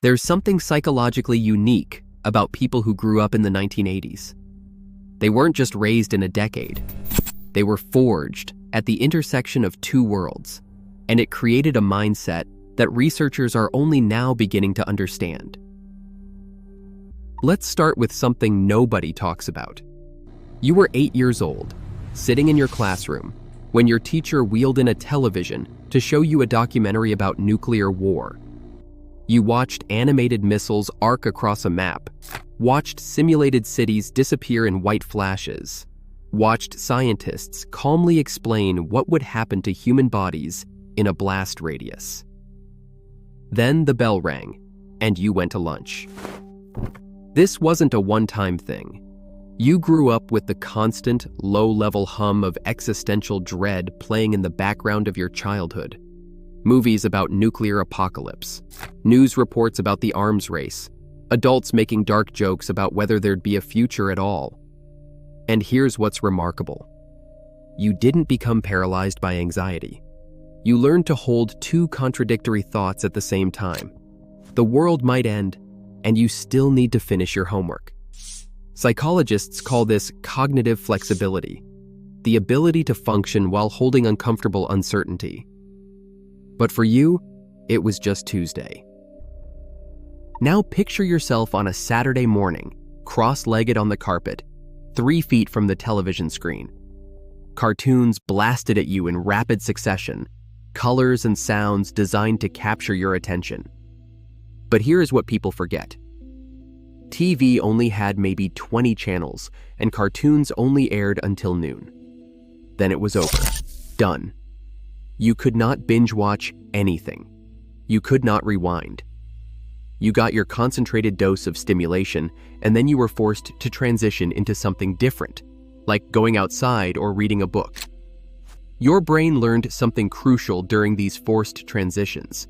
There's something psychologically unique about people who grew up in the 1980s. They weren't just raised in a decade. They were forged at the intersection of two worlds, and it created a mindset that researchers are only now beginning to understand. Let's start with something nobody talks about. You were 8 years old, sitting in your classroom, when your teacher wheeled in a television to show you a documentary about nuclear war. You watched animated missiles arc across a map, watched simulated cities disappear in white flashes, watched scientists calmly explain what would happen to human bodies in a blast radius. Then the bell rang, and you went to lunch. This wasn't a one-time thing. You grew up with the constant, low-level hum of existential dread playing in the background of your childhood. Movies about nuclear apocalypse, news reports about the arms race, adults making dark jokes about whether there'd be a future at all. And here's what's remarkable. You didn't become paralyzed by anxiety. You learned to hold two contradictory thoughts at the same time. The world might end, and you still need to finish your homework. Psychologists call this cognitive flexibility, the ability to function while holding uncomfortable uncertainty. But for you, it was just Tuesday. Now picture yourself on a Saturday morning, cross-legged on the carpet, 3 feet from the television screen. Cartoons blasted at you in rapid succession, colors and sounds designed to capture your attention. But here's what people forget. TV only had maybe 20 channels, and cartoons only aired until noon. Then it was over. Done. You could not binge watch anything. You could not rewind. You got your concentrated dose of stimulation, and then you were forced to transition into something different, like going outside or reading a book. Your brain learned something crucial during these forced transitions.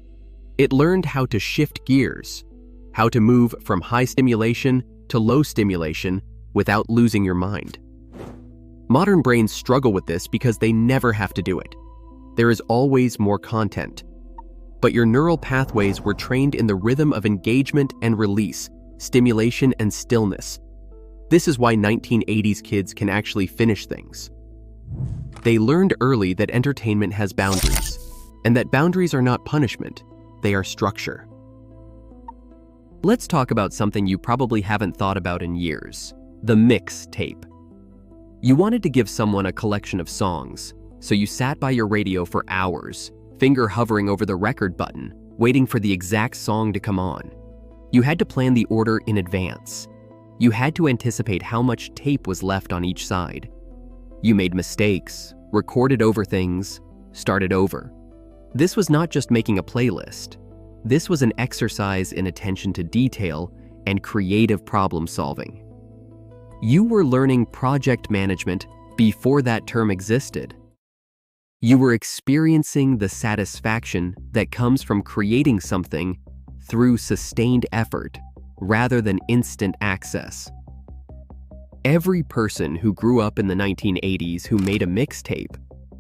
It learned how to shift gears, how to move from high stimulation to low stimulation without losing your mind. Modern brains struggle with this because they never have to do it. There is always more content. But your neural pathways were trained in the rhythm of engagement and release, stimulation and stillness. This is why 1980s kids can actually finish things. They learned early that entertainment has boundaries, and that boundaries are not punishment, they are structure. Let's talk about something you probably haven't thought about in years: the mixtape. You wanted to give someone a collection of songs, so you sat by your radio for hours, finger hovering over the record button, waiting for the exact song to come on. You had to plan the order in advance. You had to anticipate how much tape was left on each side. You made mistakes, recorded over things, started over. This was not just making a playlist. This was an exercise in attention to detail and creative problem solving. You were learning project management before that term existed. You were experiencing the satisfaction that comes from creating something through sustained effort rather than instant access. Every person who grew up in the 1980s who made a mixtape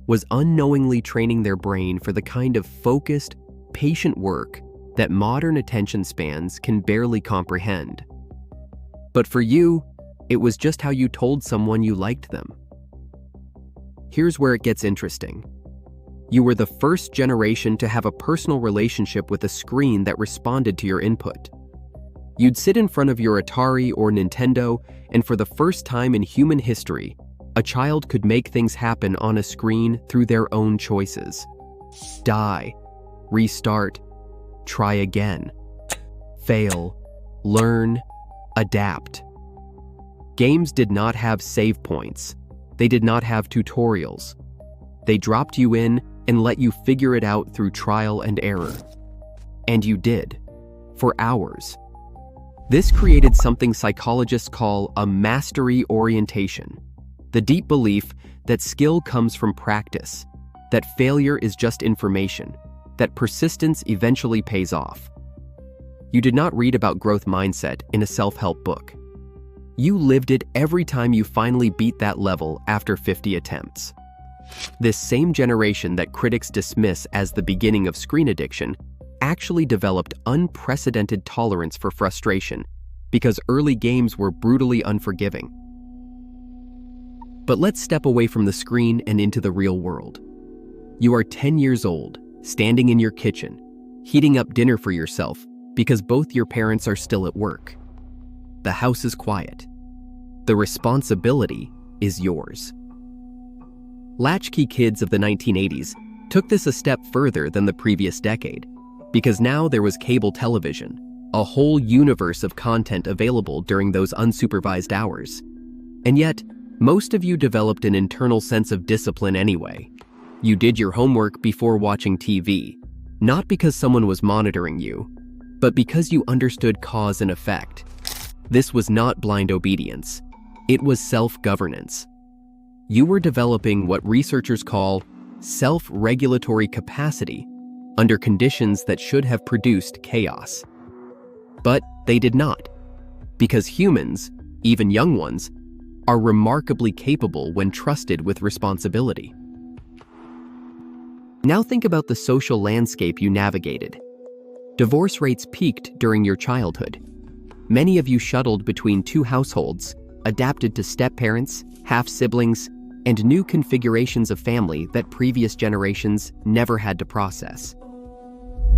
was unknowingly training their brain for the kind of focused, patient work that modern attention spans can barely comprehend. But for you, it was just how you told someone you liked them. Here's where it gets interesting. You were the first generation to have a personal relationship with a screen that responded to your input. You'd sit in front of your Atari or Nintendo, and for the first time in human history, a child could make things happen on a screen through their own choices. Die, restart, try again, fail, learn, adapt. Games did not have save points. They did not have tutorials. They dropped you in and let you figure it out through trial and error. And you did, for hours. This created something psychologists call a mastery orientation, the deep belief that skill comes from practice, that failure is just information, that persistence eventually pays off. You did not read about growth mindset in a self-help book. You lived it every time you finally beat that level after 50 attempts. This same generation that critics dismiss as the beginning of screen addiction actually developed unprecedented tolerance for frustration because early games were brutally unforgiving. But let's step away from the screen and into the real world. You are 10 years old, standing in your kitchen, heating up dinner for yourself because both your parents are still at work. The house is quiet. The responsibility is yours. Latchkey kids of the 1980s took this a step further than the previous decade, because now there was cable television, a whole universe of content available during those unsupervised hours. And yet, most of you developed an internal sense of discipline anyway. You did your homework before watching TV, not because someone was monitoring you, but because you understood cause and effect. This was not blind obedience. It was self-governance. You were developing what researchers call self-regulatory capacity under conditions that should have produced chaos. But they did not, because humans, even young ones, are remarkably capable when trusted with responsibility. Now think about the social landscape you navigated. Divorce rates peaked during your childhood. Many of you shuttled between two households, adapted to step-parents, half-siblings, and new configurations of family that previous generations never had to process.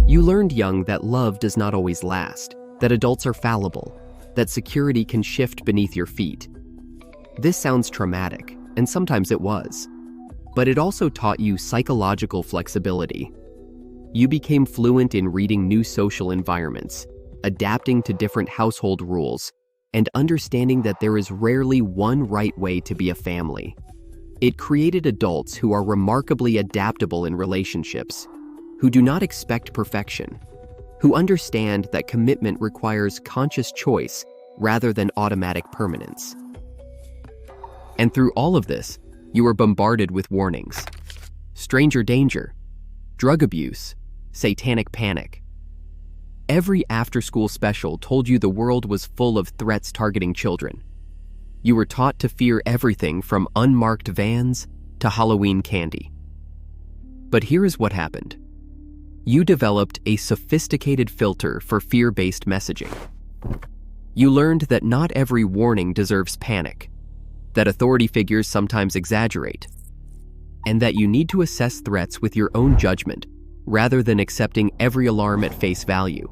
You learned young that love does not always last, that adults are fallible, that security can shift beneath your feet. This sounds traumatic, and sometimes it was, but it also taught you psychological flexibility. You became fluent in reading new social environments, adapting to different household rules, and understanding that there is rarely one right way to be a family. It created adults who are remarkably adaptable in relationships, who do not expect perfection, who understand that commitment requires conscious choice rather than automatic permanence. And through all of this, you were bombarded with warnings. Stranger danger, drug abuse, satanic panic. Every after-school special told you the world was full of threats targeting children. You were taught to fear everything from unmarked vans to Halloween candy. But here is what happened. You developed a sophisticated filter for fear-based messaging. You learned that not every warning deserves panic, that authority figures sometimes exaggerate, and that you need to assess threats with your own judgment rather than accepting every alarm at face value.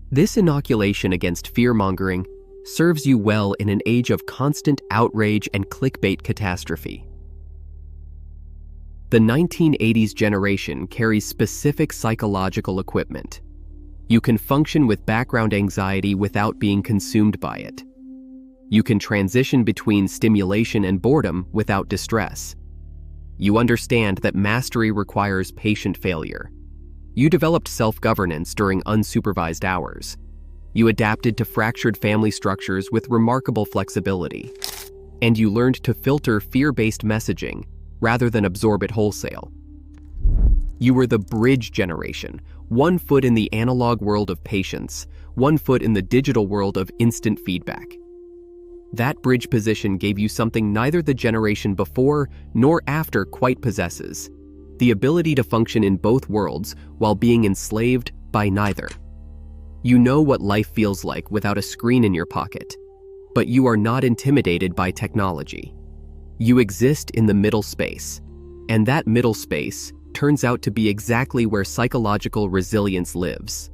This inoculation against fear-mongering serves you well in an age of constant outrage and clickbait catastrophe. The 1980s generation carries specific psychological equipment. You can function with background anxiety without being consumed by it. You can transition between stimulation and boredom without distress. You understand that mastery requires patient failure. You developed self-governance during unsupervised hours. You adapted to fractured family structures with remarkable flexibility. And you learned to filter fear-based messaging rather than absorb it wholesale. You were the bridge generation, one foot in the analog world of patience, one foot in the digital world of instant feedback. That bridge position gave you something neither the generation before nor after quite possesses: the ability to function in both worlds while being enslaved by neither. You know what life feels like without a screen in your pocket, but you are not intimidated by technology. You exist in the middle space, and that middle space turns out to be exactly where psychological resilience lives.